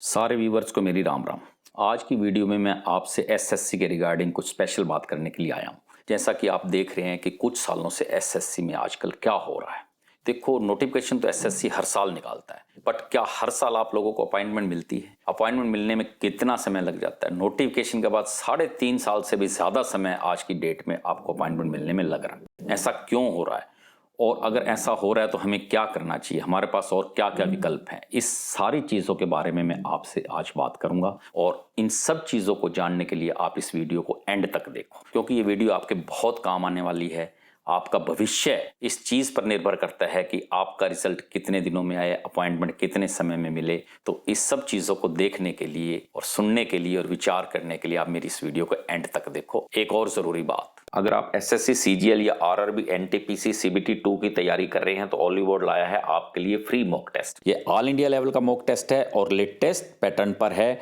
सारे व्यूवर्स को मेरी राम राम। आज की वीडियो में मैं आपसे एसएससी के रिगार्डिंग कुछ स्पेशल बात करने के लिए आया हूँ। जैसा कि आप देख रहे हैं कि कुछ सालों से एसएससी में आजकल क्या हो रहा है। देखो, नोटिफिकेशन तो एसएससी हर साल निकालता है, बट क्या हर साल आप लोगों को अपॉइंटमेंट मिलती है? अपॉइंटमेंट मिलने में कितना समय लग जाता है? नोटिफिकेशन के बाद 3.5 साल से भी ज़्यादा समय आज की डेट में आपको अपॉइंटमेंट मिलने में लग रहा है। ऐसा क्यों हो रहा है? और अगर ऐसा हो रहा है तो हमें क्या करना चाहिए, हमारे पास और क्या क्या विकल्प हैं, इस सारी चीज़ों के बारे में मैं आपसे आज बात करूंगा। और इन सब चीज़ों को जानने के लिए आप इस वीडियो को एंड तक देखो, क्योंकि ये वीडियो आपके बहुत काम आने वाली है। आपका भविष्य इस चीज़ पर निर्भर करता है कि आपका रिजल्ट कितने दिनों में आए, अपॉइंटमेंट कितने समय में मिले। तो इस सब चीज़ों को देखने के लिए और सुनने के लिए और विचार करने के लिए आप मेरी इस वीडियो को एंड तक देखो। एक और ज़रूरी बात, अगर आप एसएससी सीजीएल या आरआरबी एनटीपीसी सीबीटी 2 की तैयारी कर रहे हैं तो ऑलिव बोर्ड लाया है आपके लिए फ्री मॉक टेस्ट। ये ऑल इंडिया लेवल का मॉक टेस्ट है और लेटेस्ट पैटर्न पर है।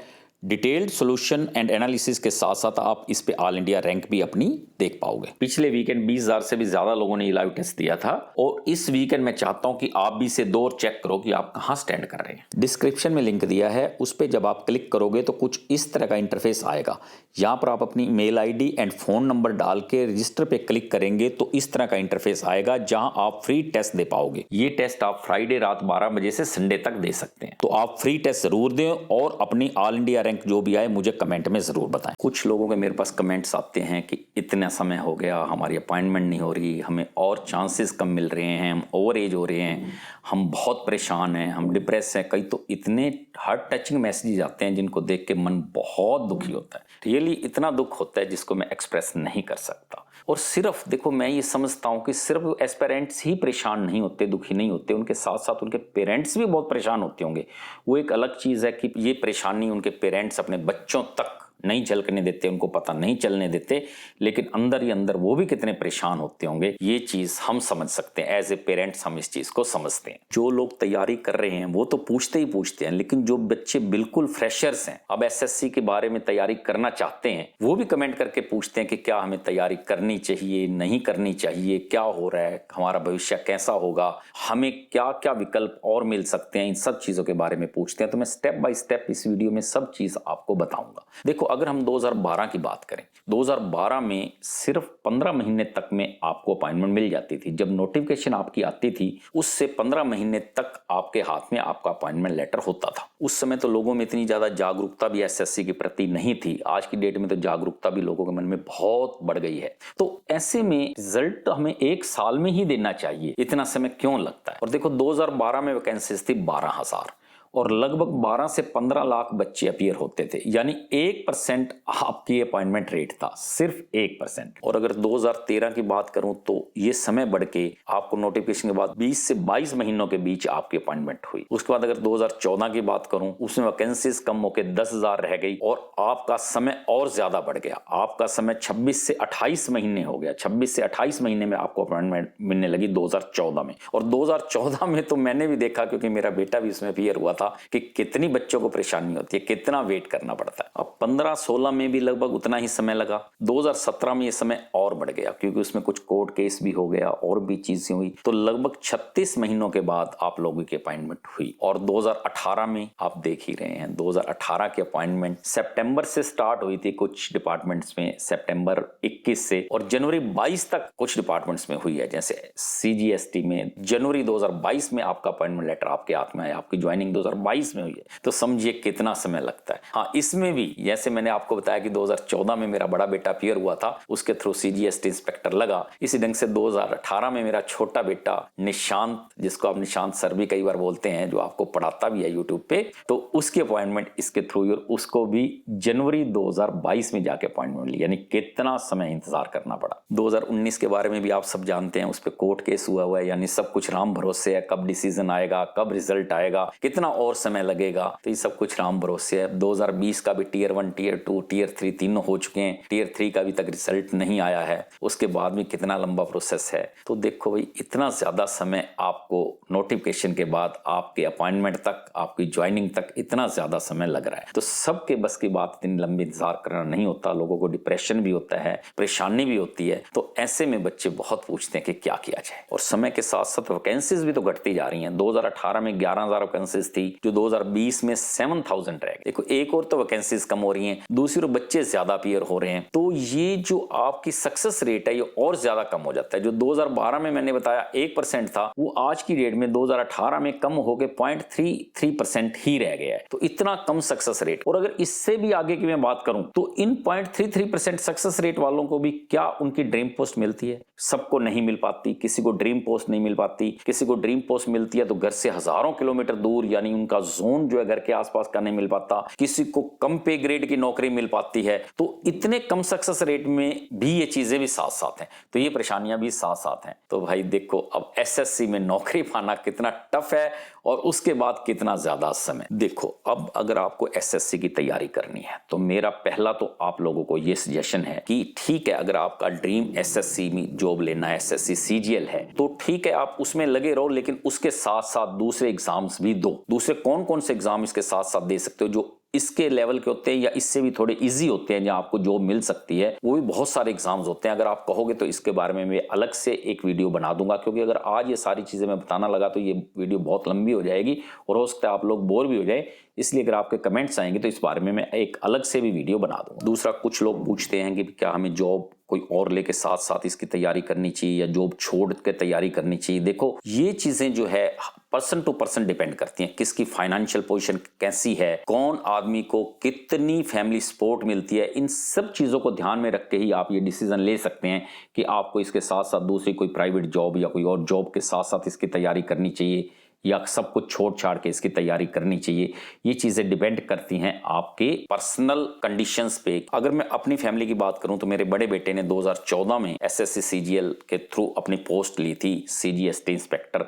डिटेल्ड सॉल्यूशन एंड एनालिसिस के साथ साथ आप इस पे ऑल इंडिया रैंक भी अपनी देख पाओगे। पिछले वीकेंड 20,000 से भी ज्यादा लोगों ने ये लाइव टेस्ट दिया था और इस वीकेंड मैं चाहता हूं कि आप भी इसे दो और चेक करो कि आप कहां स्टैंड कर रहे हैं। डिस्क्रिप्शन में लिंक दिया है, उस पर जब आप क्लिक करोगे तो कुछ इस तरह का इंटरफेस आएगा। यहाँ पर आप अपनी mail ID and phone number डाल के रजिस्टर पे क्लिक करेंगे तो इस तरह का इंटरफेस आएगा जहां आप फ्री टेस्ट दे पाओगे। ये टेस्ट आप फ्राइडे रात 12 बजे से संडे तक दे सकते हैं। तो आप फ्री टेस्ट जरूर दें और अपनी ऑल इंडिया रैंक जो भी आए मुझे कमेंट में जरूर बताएं। कुछ लोगों के मेरे पास कमेंट्स आते हैं कि इतना समय हो गया, हमारी अपॉइंटमेंट नहीं हो रही, हमें और चांसेस कम मिल रहे हैं, हम ओवर एज हो रहे हैं, हम बहुत परेशान हैं, हम डिप्रेस हैं। कई तो इतने हार्ट टचिंग मैसेजेस आते हैं जिनको देख के मन बहुत दुखी होता है। रियली इतना दुख होता है जिसको मैं एक्सप्रेस नहीं कर सकता। और सिर्फ देखो, मैं ये समझता हूँ कि सिर्फ एस्पिरेंट्स ही परेशान नहीं होते, दुखी नहीं होते, उनके साथ साथ उनके पेरेंट्स भी बहुत परेशान होते होंगे। वो एक अलग चीज़ है कि ये परेशानी उनके पेरेंट्स अपने बच्चों तक नहीं झलकने देते, उनको पता नहीं चलने देते, लेकिन अंदर ही अंदर वो भी कितने परेशान होते होंगे, ये चीज हम समझ सकते हैं। एज ए पेरेंट्स हम इस चीज को समझते हैं। जो लोग तैयारी कर रहे हैं वो तो पूछते ही पूछते हैं, लेकिन जो बच्चे बिल्कुल फ्रेशर्स हैं, अब एसएससी के बारे में तैयारी करना चाहते हैं, वो भी कमेंट करके पूछते हैं कि क्या हमें तैयारी करनी चाहिए, नहीं करनी चाहिए, क्या हो रहा है, हमारा भविष्य कैसा होगा, हमें क्या क्या विकल्प और मिल सकते हैं, इन सब चीजों के बारे में पूछते हैं। तो मैं स्टेप बाय स्टेप इस वीडियो में सब चीज आपको बताऊंगा। देखो, अगर हम 2012 की बात करें, 2012 में सिर्फ 15 महीने तक में आपको अपॉइंटमेंट मिल जाती थी। जब नोटिफिकेशन आपकी आती थी उससे 15 महीने तक आपके हाथ में आपका अपॉइंटमेंट लेटर होता था। उस समय तो लोगों में इतनी ज्यादा जागरूकता भी एसएससी के प्रति नहीं थी। आज की डेट में तो जागरूकता भी लोगों के मन में बहुत बढ़ गई है। तो ऐसे में रिजल्ट हमें 1 साल में ही देना चाहिए, इतना समय क्यों लगता है? और देखो, 2012 में वैकेंसीज थी 12,000 और लगभग 12 से 15 लाख बच्चे अपीयर होते थे, यानी 1% आपकी अपॉइंटमेंट रेट था, सिर्फ 1%। और अगर 2013 की बात करूं तो ये समय बढ़ के आपको नोटिफिकेशन के बाद 20 से 22 महीनों के बीच आपकी अपॉइंटमेंट हुई। उसके बाद अगर 2014 की बात करूं, उसमें वैकेंसीज कम होकर 10,000 रह गई और आपका समय और ज्यादा बढ़ गया। आपका समय 26 से 28 महीने हो गया। 26 से 28 महीने में आपको अपॉइंटमेंट मिलने लगी 2014 में। और 2014 में तो मैंने भी देखा, क्योंकि मेरा बेटा भी इसमें अपीयर हुआ था, कि कितनी बच्चों को परेशानी होती है, कितना वेट करना पड़ता है। अब 15-16 में भी लगभग उतना ही समय लगा। 2017 में ये समय और बढ़ गया, क्योंकि उसमें कुछ कोर्ट केस भी हो गया और भी चीजें हुई। तो लगभग 36 महीनों के बाद आप लोगों की अपॉइंटमेंट हुई। और 2018 में आप देख ही रहे हैं, 2018 की अपॉइंटमेंट सितंबर से स्टार्ट हुई थी कुछ डिपार्टमेंट्स में, सितंबर 21 से, और जनवरी 22 तक कुछ डिपार्टमेंट्स में हुई है। जैसे सीजीएसटी में जनवरी 2022 में आपका अपॉइंटमेंट लेटर आपके हाथ में आया, आपकी ज्वाइनिंग 2022 में हुई है। तो समझिए कितना समय लगता है। हाँ, इसमें भी जैसे मैंने आपको बताया कि 2014 में मेरा बड़ा बेटा अपीयर हुआ था, उसके थ्रू सीजीएसटी इंस्पेक्टर लगा। इसी ढंग से 2018 में मेरा छोटा बेटा निशांत, जिसको आप निशांत सर भी कई बार बोलते हैं, जो आपको पढ़ाता भी है यूट्यूब पे, तो उसकी अपॉइंटमेंट इसके थ्रू हुई और उसको भी जनवरी 2022 में जाके अपॉइंटमेंट ली। यानी कितना समय इंतजार करना पड़ा। 2019 के बारे में भी आप सब जानते हैं, उस पर कोर्ट केस हुआ है, यानी सब कुछ राम भरोसे है। कब डिसीजन आएगा, कब रिजल्ट आएगा, कितना और समय लगेगा, तो ये सब कुछ राम भरोसे है। 2020 का भी टियर 1, टियर 2, टियर 3 तीनों हो चुके हैं। टियर 3 का अभी तक रिजल्ट नहीं आया है, उसके बाद भी कितना लंबा प्रोसेस है। तो देखो भाई, इतना ज्यादा समय आपको नोटिफिकेशन के बाद आपके अपॉइंटमेंट तक, आपकी ज्वाइनिंग तक इतना ज्यादा समय लग रहा है। तो सबके बस की बात, इतनी लंबी इंतजार करना नहीं होता। लोगों को डिप्रेशन भी होता है, परेशानी भी होती है। तो ऐसे में बच्चे बहुत पूछते हैं कि क्या किया जाए। और समय के साथ साथ वैकेंसीज भी तो घटती जा रही हैं। 2018 में 11,000 वैकेंसीज थी, गई, जो 2020 में 7000 रह गई। देखो एक और तो वैकेंसीज कम हो रही हैं, दूसरी ओर बच्चे ज्यादा अपीयर हो रहे हैं, तो ये जो आपकी सक्सेस रेट है ये और ज्यादा कम हो जाता है। जो 2012 में मैंने बताया 1% था, वो आज की डेट में 2018 में कम होकर 0.33% ही रह गया है। तो इतना कम सक्सेस रेट। और अगर इससे भी आगे की मैं बात करूं तो इन 0.33% सक्सेस रेट वालों को भी क्या उनकी ड्रीम पोस्ट मिलती है? सबको नहीं मिल पाती। किसी को ड्रीम पोस्ट नहीं मिल पाती, किसी को ड्रीम पोस्ट मिलती है तो घर से हजारों किलोमीटर दूर, यानी उनका जोन जो है घर के आसपास का नहीं मिल पाता। किसी को कम पे ग्रेड की नौकरी मिल पाती है। तो इतने कम सक्सेस रेट में भी ये चीजें भी साथ साथ हैं, तो ये परेशानियां भी साथ साथ हैं। तो भाई देखो अब एसएससी में नौकरी पाना कितना टफ है और उसके बाद कितना ज्यादा समय। देखो अब अगर आपको एसएससी की तैयारी करनी है तो मेरा पहला तो आप लोगों को ये सजेशन है कि ठीक है, अगर आपका ड्रीम एसएससी में जॉब लेना है, एसएससी सीजीएल है, तो ठीक है आप उसमें लगे रहो, लेकिन उसके साथ साथ दूसरे एग्जाम्स भी दो। दूसरे कौन कौन से एग्जाम इसके साथ साथ दे सकते हो जो इसके लेवल के होते हैं या इससे भी थोड़े इजी होते हैं, जहां आपको जॉब मिल सकती है? वो भी बहुत सारे एग्जाम्स होते हैं। अगर आप कहोगे तो इसके बारे में मैं अलग से एक वीडियो बना दूंगा, क्योंकि अगर आज ये सारी चीजें मैं बताना लगा तो ये वीडियो बहुत लंबी हो जाएगी और हो सकता है आप लोग बोर भी हो जाए। इसलिए अगर आपके कमेंट्स आएंगे तो इस बारे में मैं एक अलग से भी वीडियो बना दूंगा। दूसरा, कुछ लोग पूछते हैं कि क्या हमें जॉब कोई और लेके साथ साथ इसकी तैयारी करनी चाहिए या जॉब छोड़ के तैयारी करनी चाहिए? देखो ये चीजें जो है पर्सन टू पर्सन डिपेंड करती हैं। किसकी फाइनेंशियल पोजीशन कैसी है, कौन आदमी को कितनी फैमिली सपोर्ट मिलती है, इन सब चीजों को ध्यान में रख के ही आप ये डिसीजन ले सकते हैं कि आपको इसके साथ साथ दूसरी कोई प्राइवेट जॉब या कोई और जॉब के साथ साथ इसकी तैयारी करनी चाहिए या सब कुछ छोड़ छाड़ के इसकी तैयारी करनी चाहिए। ये चीजें डिपेंड करती हैं आपके पर्सनल कंडीशंस पे। अगर मैं अपनी फैमिली की बात करूं तो मेरे बड़े बेटे ने 2014 में एसएससी सीजीएल के थ्रू अपनी पोस्ट ली थी, सीजीएसटी इंस्पेक्टर,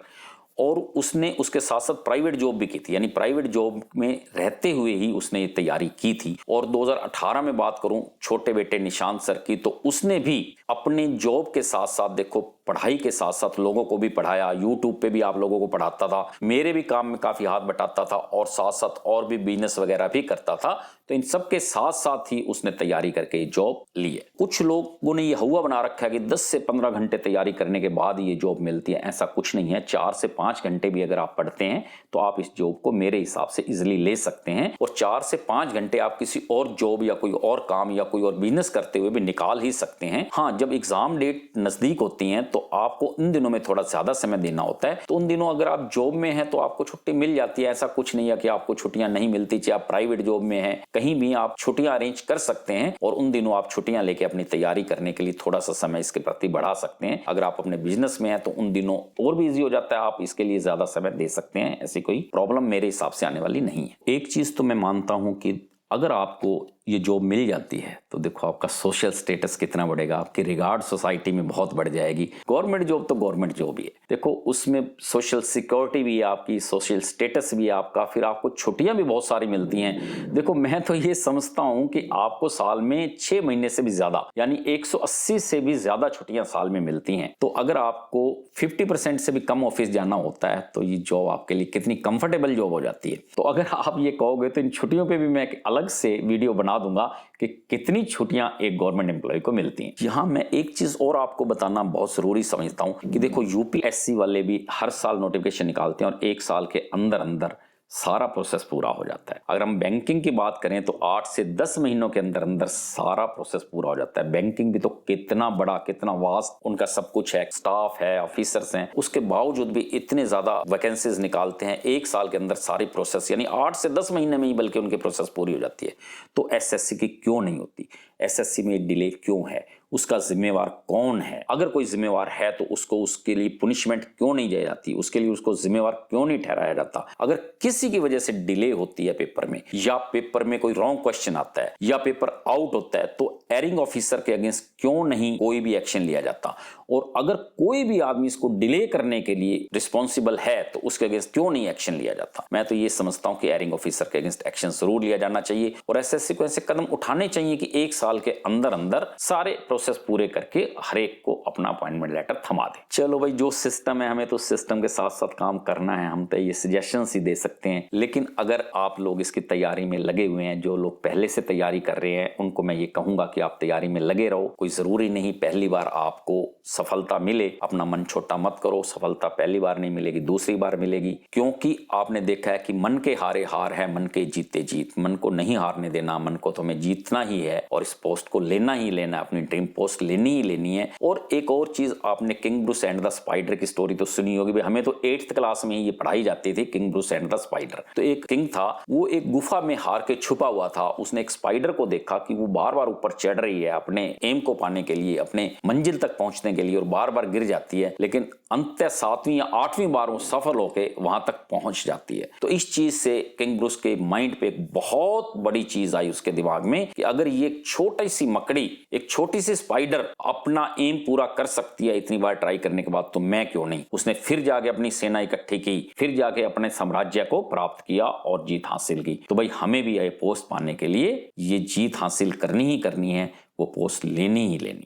और उसने उसके साथ साथ प्राइवेट जॉब भी की थी, यानी प्राइवेट जॉब में रहते हुए ही उसने ये तैयारी की थी। और 2018 में बात करूं छोटे बेटे निशांत सर की, तो उसने भी अपने जॉब के साथ साथ देखो पढ़ाई के साथ साथ लोगों को भी पढ़ाया, यूट्यूब पे भी आप लोगों को पढ़ाता था, मेरे भी काम में काफी हाथ बटाता था और साथ साथ और भी बिजनेस वगैरह भी करता था। तो इन सब के साथ साथ ही उसने तैयारी करके जॉब ली है। कुछ लोगों ने यह हुआ बना रखा है कि 10 से 15 घंटे तैयारी करने के बाद ये जॉब मिलती है। ऐसा कुछ नहीं है। 4 से 5 घंटे भी अगर आप पढ़ते हैं तो आप इस जॉब को मेरे हिसाब से इजिली ले सकते हैं, और 4 से 5 घंटे आप किसी और जॉब या कोई और काम या कोई और बिजनेस करते हुए भी निकाल ही सकते हैं। हाँ, जब एग्जाम डेट नजदीक होती है तो आपको उन दिनों में थोड़ा ज्यादा समय देना होता है। तो उन दिनों अगर आप जॉब में हैं तो आपको छुट्टी मिल जाती है। ऐसा कुछ नहीं है कि आपको छुट्टियां नहीं मिलती, चाहे आप प्राइवेट जॉब में हैं, कहीं भी आप छुट्टियां अरेंज कर सकते हैं और उन दिनों आप छुट्टियां लेके अपनी तैयारी करने के लिए थोड़ा सा समय इसके प्रति बढ़ा सकते हैं। अगर आप अपने बिजनेस में हैं तो उन दिनों और भी इजी हो जाता है, आप इसके लिए ज्यादा समय दे सकते हैं। ऐसी कोई प्रॉब्लम मेरे हिसाब से आने वाली नहीं है। एक चीज तो मैं मानता हूं कि अगर आपको ये जॉब मिल जाती है तो देखो आपका सोशल स्टेटस कितना बढ़ेगा, आपकी रिगार्ड सोसाइटी में बहुत बढ़ जाएगी। गवर्नमेंट जॉब तो गवर्नमेंट जॉब ही है, देखो उसमें सोशल सिक्योरिटी भी है आपकी, सोशल स्टेटस भी है आपका, फिर आपको छुट्टियां भी बहुत सारी मिलती हैं। देखो मैं तो ये समझता हूं कि आपको साल में 6 महीने से भी ज्यादा, यानी 180 से भी ज्यादा छुट्टियां साल में मिलती हैं। तो अगर आपको 50% से भी कम ऑफिस जाना होता है तो ये जॉब आपके लिए कितनी कंफर्टेबल जॉब हो जाती है। तो अगर आप ये कहोगे तो इन छुट्टियों पर भी मैं एक अलग से वीडियो बना दूंगा कि कितनी छुट्टियां एक गवर्नमेंट एम्प्लॉय को मिलती हैं। यहां मैं एक चीज और आपको बताना बहुत जरूरी समझता हूं कि देखो यूपीएससी वाले भी हर साल नोटिफिकेशन निकालते हैं और 1 साल के अंदर अंदर सारा प्रोसेस पूरा हो जाता है। अगर हम बैंकिंग की बात करें तो 8 से 10 महीनों के अंदर अंदर सारा प्रोसेस पूरा हो जाता है। बैंकिंग भी तो कितना बड़ा, कितना वास्ट उनका सब कुछ है, स्टाफ है, ऑफिसर्स हैं, उसके बावजूद भी इतने ज्यादा वैकेंसीज निकालते हैं। 1 साल के अंदर सारी प्रोसेस, यानी 8 से 10 महीने में ही बल्कि उनकी प्रोसेस पूरी हो जाती है। तो एसएससी की क्यों नहीं होती? एसएससी में डिले क्यों है? उसका जिम्मेवार कौन है? अगर कोई जिम्मेवार है तो उसको उसके लिए पुनिशमेंट क्यों नहीं दी जाती? उसके लिए उसको जिम्मेवार क्यों नहीं ठहराया जाता? अगर किसी की वजह से डिले होती है पेपर में, या पेपर में कोई रॉन्ग क्वेश्चन आता है, या पेपर आउट होता है, तो एरिंग ऑफिसर के अगेंस्ट क्यों नहीं कोई भी एक्शन लिया जाता? और अगर कोई भी आदमी इसको डिले करने के लिए रिस्पॉन्सिबल है तो उसके अगेंस्ट क्यों नहीं एक्शन लिया जाता? मैं तो ये समझता हूं कि एरिंग ऑफिसर के अगेंस्ट एक्शन जरूर लिया जाना चाहिए और एसएससी को ऐसे कदम उठाने चाहिए कि 1 साल के अंदर अंदर सारे प्रोसेस पूरे करके हर एक को अपना अपॉइंटमेंट लेटर थमा दे। चलो भाई, जो सिस्टम है हमें तो सिस्टम के साथ साथ काम करना है, हम तो ये सजेशंस ही दे सकते हैं। लेकिन अगर आप लोग इसकी तैयारी में लगे हुए हैं, जो लोग पहले से तैयारी कर रहे हैं, उनको मैं ये कहूंगा कि आप तैयारी में लगे रहो। कोई जरूरी नहीं पहली बार आपको सफलता मिले, अपना मन छोटा मत करो। सफलता पहली बार नहीं मिलेगी, दूसरी बार मिलेगी, क्योंकि आपने देखा है कि मन के हारे हार है, मन के जीते जीत। मन को नहीं हारने देना, मन को तुम्हें जीतना ही है और इस पोस्ट को लेना ही लेना, अपनी ड्रीम पोस्ट लेनी ही लेनी है। और एक और चीज, आपने king Bruce and the spider की स्टोरी तो सुनी होगी भाई, हमें तो 8th क्लास में ही ये पढ़ाई जाती थी, king Bruce and the spider. तो एक किंग था, वो एक गुफा में हार के छुपा हुआ था। उसने एक स्पाइडर को देखा कि वो बार बार ऊपर चढ़ रही है अपने एम को पाने के लिए, अपने मंजिल तक पहुंचने के लिए, और बार बार गिर जाती है, लेकिन अंत 7वीं या 8वीं बार वो सफल होकर वहां तक पहुंच जाती है। तो इस चीज से किंग ब्रूस के माइंड पे एक बहुत बड़ी चीज आई उसके दिमाग में कि अगर ये एक छोटी सी मकड़ी, एक छोटी सी स्पाइडर अपना एम पूरा कर सकती है इतनी बार ट्राई करने के बाद, तो मैं क्यों नहीं। उसने फिर जाके अपनी सेना इकट्ठी की, फिर जाके अपने साम्राज्य को प्राप्त किया और जीत हासिल की। तो भाई हमें भी ये पोस्ट पाने के लिए ये जीत हासिल करनी ही करनी है, वो पोस्ट लेनी ही लेनी है।